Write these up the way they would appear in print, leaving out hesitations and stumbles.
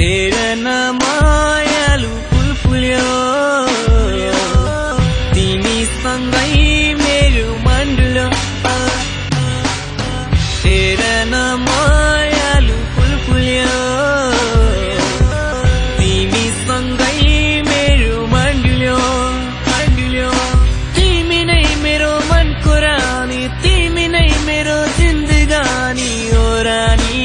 हेर न मायालु फुल फुल्यो तिमीसँगै मेरो मन डुल्यो हेर न मायालु फुल फुल्यो तिमीसँगै मेरो मन डुल्यो तिमी नै मेरो मनको रानी तिमी नै मेरो जिन्दगानी ओ रानी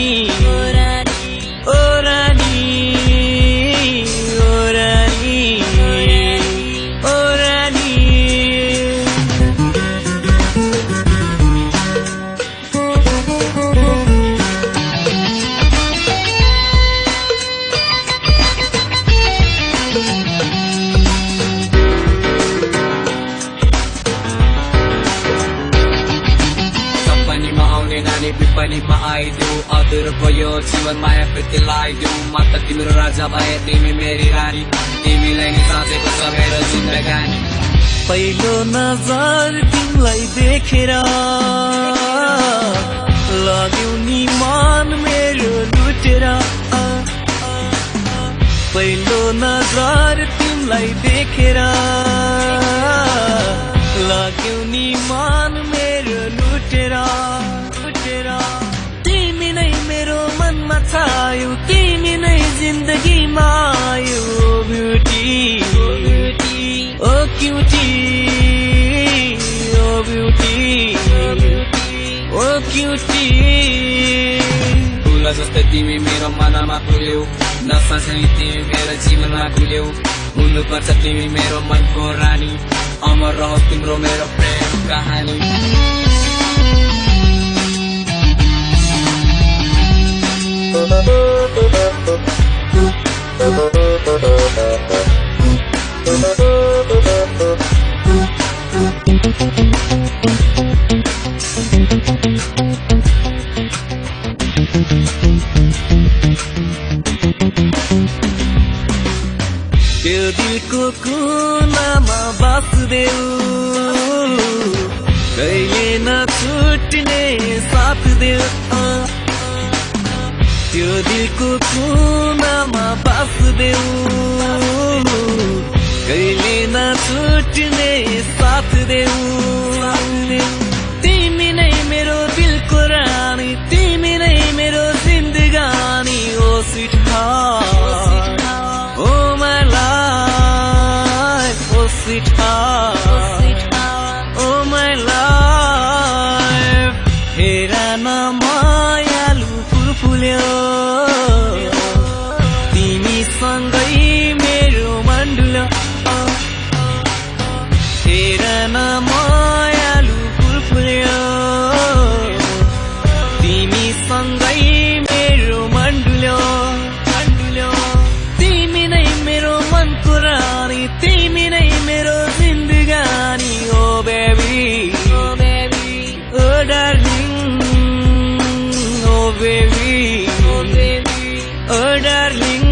विपनीमा आइदेऊ अधुरो भयो जीवन माया प्रीति लगाइदेऊ म त तिम्रो राजा भए तिमी मेरी रानी तिमीलाई नि साँचेको छ मेरो जिन्दगानी पहिलो नजर तिमीलाई देखेर लाग्यो नि मन मेरो लुटेर पहिलो नजर तिमीलाई देखेर लाग्यो नि मन मेरो लुटेर तिमी नै मेरो मनमा छायो तिमी नै जिन्दगीमा आयो ब्युटी ओ क्युटी ओ ब्युटी ओ क्युटी फुल जस्तै तिमी मेरो मनमा फुल्यौ नसासरी तिमी मेरो जीवनमा खुल्यौ हुनुपर्छ तिमी मेरो मनको रानी अमर रहोस् तिम्रो मेरो प्रेम कहानी त्यो दिलको कुनामा बस्देऊ कहिले नछुट्ने साथ देऊ त्यो दिलको कुनामा बस्देऊ कहिले नछुट्ने साथ देऊ तिमी नै मेरो दिलको रानी तिमी नै मेरो जिन्दगानी ओ स्वीट हार्ट ओ माय लाइफ ओ स्वीट हार्ट ओ माय लाइफ हेर न मायालु फुल फुल्यो तिमीसँगै मेरो मन डुल्यो हेर न मायालु फुल फुल्यो तिमीसँगै मेरो मन डुल्यो तिमी नै मेरो मनको रानी तिमी नै मेरो जिन्दगानी ओ बेबी ओ डार्लिङ ओ बेबी ओ डार्लिङ